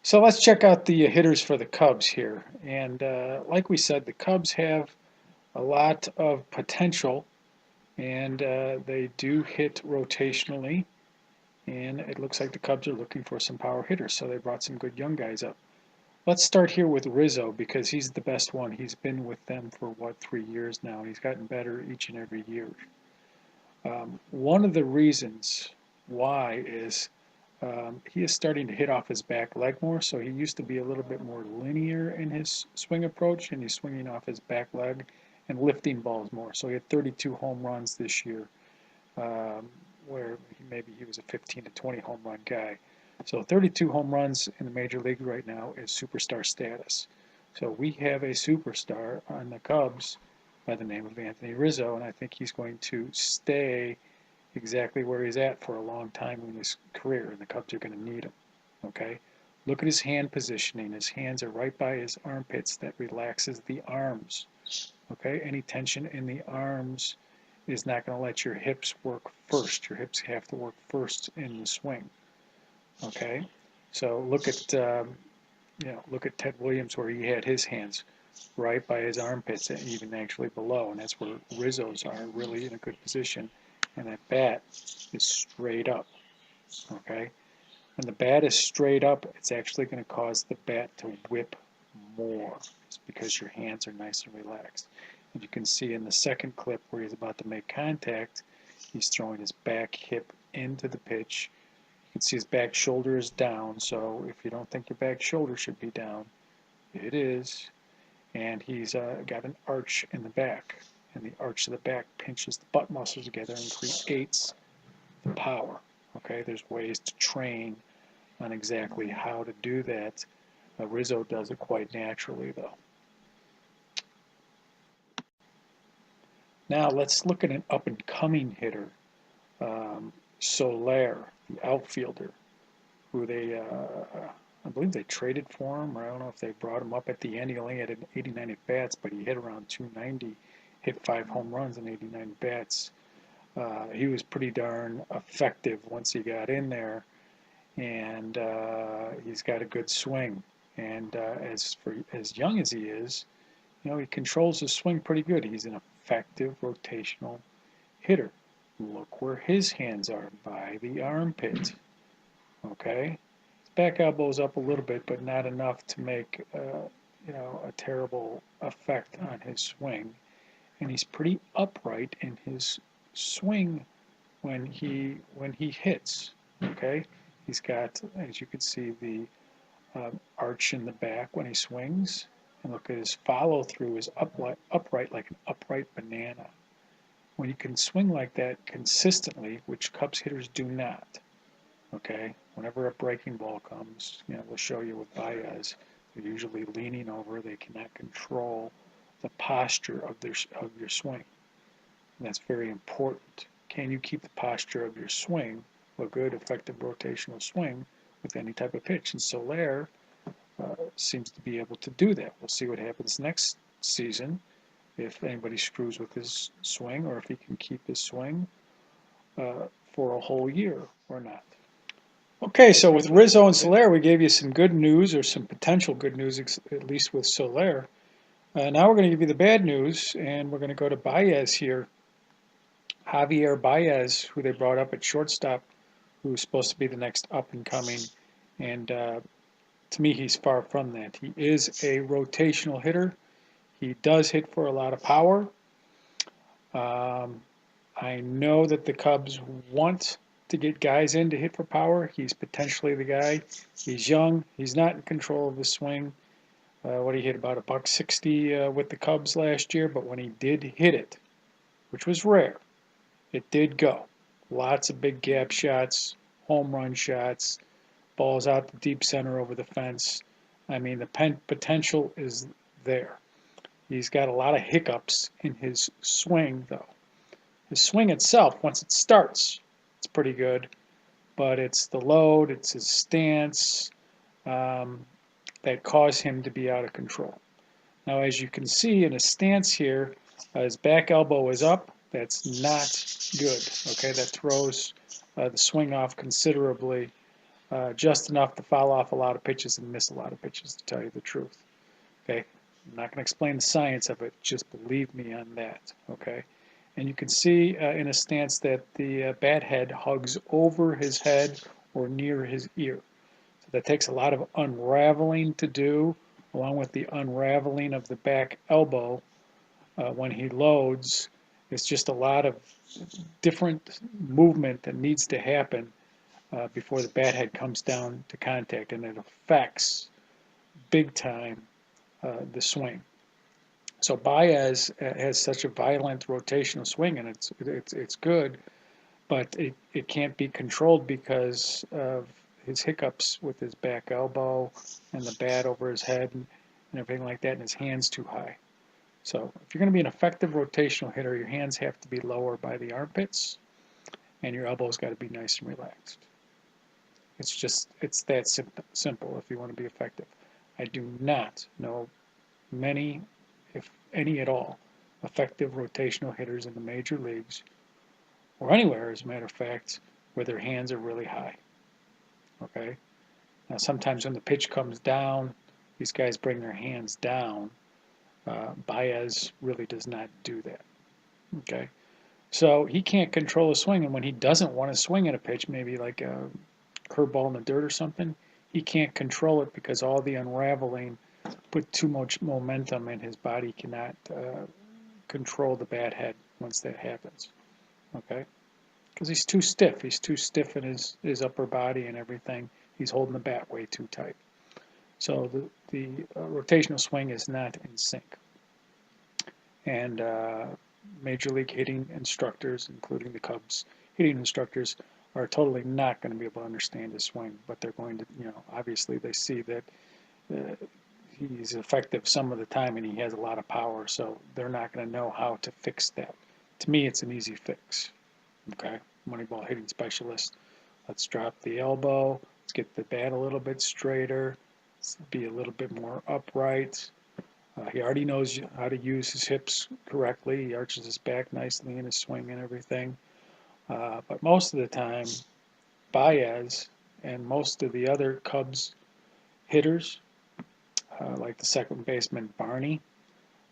So let's check out the hitters for the Cubs here. And like we said, the Cubs have a lot of potential, and they do hit rotationally. And it looks like the Cubs are looking for some power hitters, so they brought some good young guys up. Let's start here with Rizzo because he's the best one. He's been with them for what, 3 years now, and he's gotten better each and every year. One of the reasons why is he is starting to hit off his back leg more, so he used to be a little bit more linear in his swing approach, and he's swinging off his back leg and lifting balls more. So he had 32 home runs this year, um, where maybe he was a 15 to 20 home run guy. So 32 home runs in the major league right now is superstar status. So we have a superstar on the Cubs by the name of Anthony Rizzo, and I think he's going to stay exactly where he's at for a long time in his career, and the Cubs are going to need him. Okay? Look at his hand positioning. His hands are right by his armpits. That relaxes the arms. Okay? Any tension in the arms is not going to let your hips work first. Your hips have to work first in the swing. Okay? So look at Ted Williams where he had his hands right by his armpits and even actually below, and that's where Rizzo's are really in a good position. And that bat is straight up. Okay? When the bat is straight up, it's actually going to cause the bat to whip more. It's because your hands are nice and relaxed. And you can see in the second clip where he's about to make contact, he's throwing his back hip into the pitch. You can see his back shoulder is down, so if you don't think your back shoulder should be down, it is. And he's got an arch in the back, and the arch of the back pinches the butt muscles together and creates the power. Okay, there's ways to train on exactly how to do that. Rizzo does it quite naturally, though. Now let's look at an up-and-coming hitter, Soler, the outfielder, who I believe they traded for him, or I don't know if they brought him up at the end. He only had 89 at bats, but he hit around 290, hit 5 home runs in 89 bats. He was pretty darn effective once he got in there, and he's got a good swing. And as young as he is, he controls his swing pretty good. He's an effective rotational hitter. Look where his hands are, by the armpit. Okay, his back elbow's up a little bit, but not enough to make a terrible effect on his swing. And he's pretty upright in his swing when he hits. Okay, he's got, as you can see, the arch in the back when he swings. And look at his follow through is upright like an upright banana. When you can swing like that consistently, which Cubs hitters do not, okay, whenever a breaking ball comes, we'll show you with Baez, they're usually leaning over. They cannot control the posture of your swing. And that's very important. Can you keep the posture of your swing, a good, effective rotational swing, with any type of pitch? And Soler seems to be able to do that. We'll see what happens next season, if anybody screws with his swing, or if he can keep his swing for a whole year or not. Okay, so with Rizzo and Soler, we gave you some good news, or some potential good news, at least with Soler. Now we're going to give you the bad news, and we're going to go to Baez here. Javier Baez, who they brought up at shortstop, who's supposed to be the next up-and-coming, and to me, he's far from that. He is a rotational hitter. He does hit for a lot of power. I know that the Cubs want to get guys in to hit for power. He's potentially the guy. He's young. He's not in control of his swing. What he hit about $160 with the Cubs last year, but when he did hit it, which was rare, it did go. Lots of big gap shots, home run shots, balls out the deep center over the fence. I mean, the potential is there. He's got a lot of hiccups in his swing, though. His swing itself, once it starts, it's pretty good, but it's the load, it's his stance that cause him to be out of control. Now, as you can see in his stance here, his back elbow is up. That's not good. Okay, that throws the swing off considerably. just enough to foul off a lot of pitches and miss a lot of pitches, to tell you the truth. Okay, I'm not going to explain the science of it. Just believe me on that. Okay, and you can see in a stance that the bat head hugs over his head or near his ear. So that takes a lot of unraveling to do, along with the unraveling of the back elbow when he loads. It's just a lot of different movement that needs to happen before the bat head comes down to contact, and it affects big time the swing. So Baez has such a violent rotational swing, and it's good, but it can't be controlled because of his hiccups with his back elbow and the bat over his head and everything like that, and his hands too high. So if you're going to be an effective rotational hitter, your hands have to be lower by the armpits, and your elbows got to be nice and relaxed. It's that simple if you want to be effective. I do not know many, if any at all, effective rotational hitters in the major leagues, or anywhere, as a matter of fact, where their hands are really high. Okay? Now, sometimes when the pitch comes down, these guys bring their hands down. Baez really does not do that. Okay? So he can't control a swing, and when he doesn't want to swing at a pitch, maybe like a curveball in the dirt or something, he can't control it because all the unraveling put too much momentum, and his body cannot control the bat head once that happens. Okay? Because he's too stiff. He's too stiff in his upper body and everything. He's holding the bat way too tight. So the rotational swing is not in sync. And major league hitting instructors, including the Cubs hitting instructors, are totally not going to be able to understand his swing, but they're going to, obviously they see that he's effective some of the time and he has a lot of power, so they're not going to know how to fix that. To me, it's an easy fix. Okay, Moneyball hitting specialist. Let's drop the elbow. Let's get the bat a little bit straighter. Let's be a little bit more upright. He already knows how to use his hips correctly. He arches his back nicely in his swing and everything. But most of the time, Baez and most of the other Cubs hitters, like the second baseman Barney,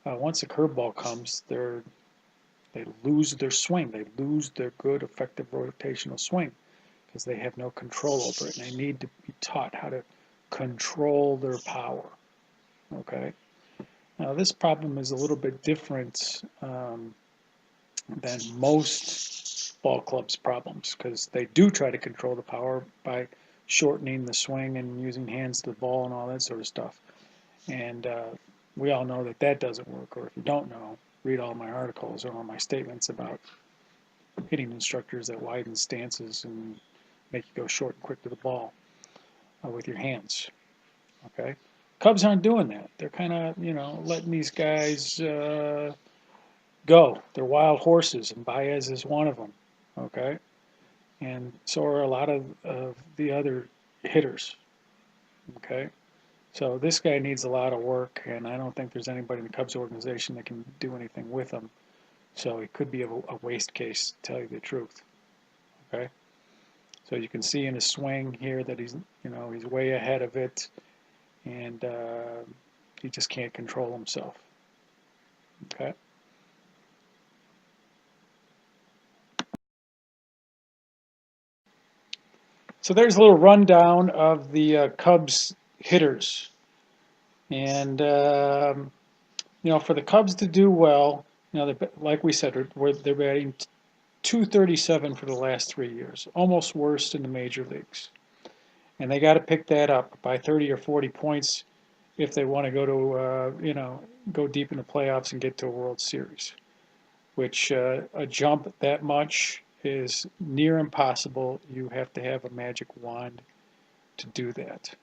once a curveball comes, they lose their swing. They lose their good, effective rotational swing because they have no control over it. And they need to be taught how to control their power. Okay? Now, this problem is a little bit different than most ball clubs' problems because they do try to control the power by shortening the swing and using hands to the ball and all that sort of stuff. And we all know that that doesn't work, or if you don't know, read all my articles or all my statements about hitting instructors that widen stances and make you go short and quick to the ball with your hands. Okay? Cubs aren't doing that. They're kind of, letting these guys go. They're wild horses, and Baez is one of them. Okay? And so are a lot of the other hitters. Okay? So this guy needs a lot of work, and I don't think there's anybody in the Cubs organization that can do anything with him. So it could be a waste case, to tell you the truth. Okay? So you can see in his swing here that he's way ahead of it, and he just can't control himself. Okay? So there's a little rundown of the Cubs hitters. And, for the Cubs to do well, like we said, they're batting .237 for the last 3 years, almost worst in the major leagues. And they got to pick that up by 30 or 40 points if they want to go to, go deep in the playoffs and get to a World Series, which a jump that much is near impossible. You have to have a magic wand to do that.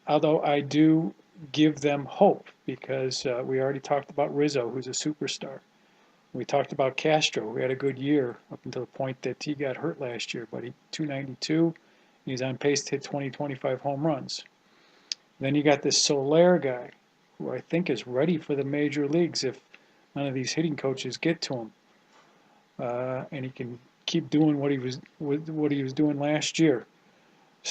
Although I do give them hope because we already talked about Rizzo, who's a superstar. We talked about Castro, who had a good year up until the point that he got hurt last year, but he 292, he's on pace to hit 20, 25 home runs. Then you got this Soler guy, who I think is ready for the major leagues if none of these hitting coaches get to him, and he can keep doing what he was doing last year.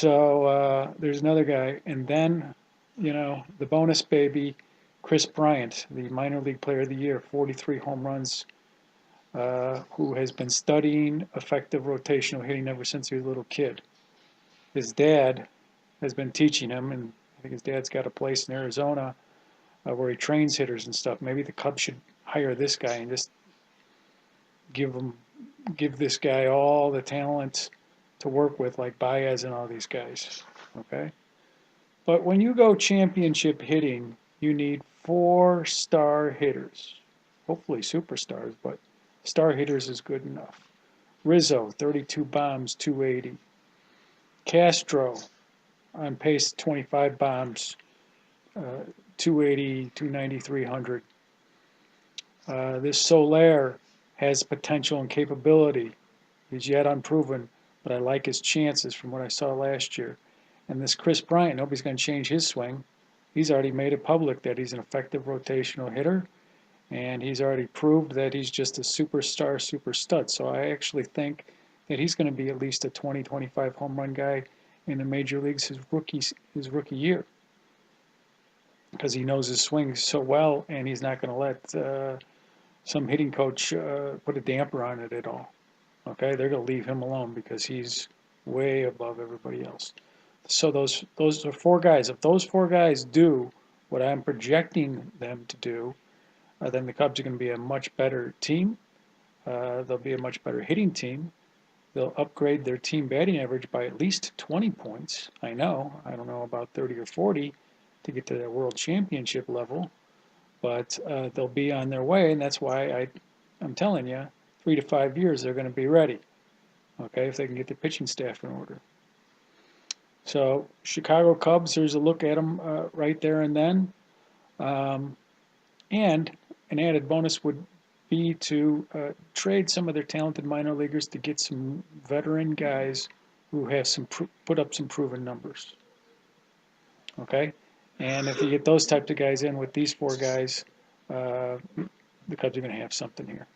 So there's another guy. And then, the bonus baby, Chris Bryant, the minor league player of the year, 43 home runs, who has been studying effective rotational hitting ever since he was a little kid. His dad has been teaching him, and I think his dad's got a place in Arizona where he trains hitters and stuff. Maybe the Cubs should hire this guy and just give this guy all the talent to work with, like Baez and all these guys. Okay, but when you go championship hitting, you need 4-star hitters. Hopefully superstars, but star hitters is good enough. Rizzo, 32 bombs, 280. Castro, on pace 25 bombs, 280, 290, 300. This Soler has potential and capability. He's yet unproven, but I like his chances from what I saw last year. And this Chris Bryant, nobody's going to change his swing. He's already made it public that he's an effective rotational hitter, and he's already proved that he's just a superstar, super stud. So I actually think that he's going to be at least a 20, 25 home run guy in the major leagues his rookie year, because he knows his swing so well, and he's not going to let some hitting coach put a damper on it at all. Okay, they're going to leave him alone because he's way above everybody else. So those are 4 guys. If those 4 guys do what I'm projecting them to do, then the Cubs are going to be a much better team. They'll be a much better hitting team. They'll upgrade their team batting average by at least 20 points. I don't know about 30 or 40 to get to the world championship level, but they'll be on their way, and that's why I'm telling you, 3 to 5 years they're going to be ready. Okay, if they can get the pitching staff in order. So Chicago Cubs, here's a look at them right there and then. And an added bonus would be to trade some of their talented minor leaguers to get some veteran guys who have put up some proven numbers. Okay, and if you get those types of guys in with these 4 guys, the Cubs are going to have something here.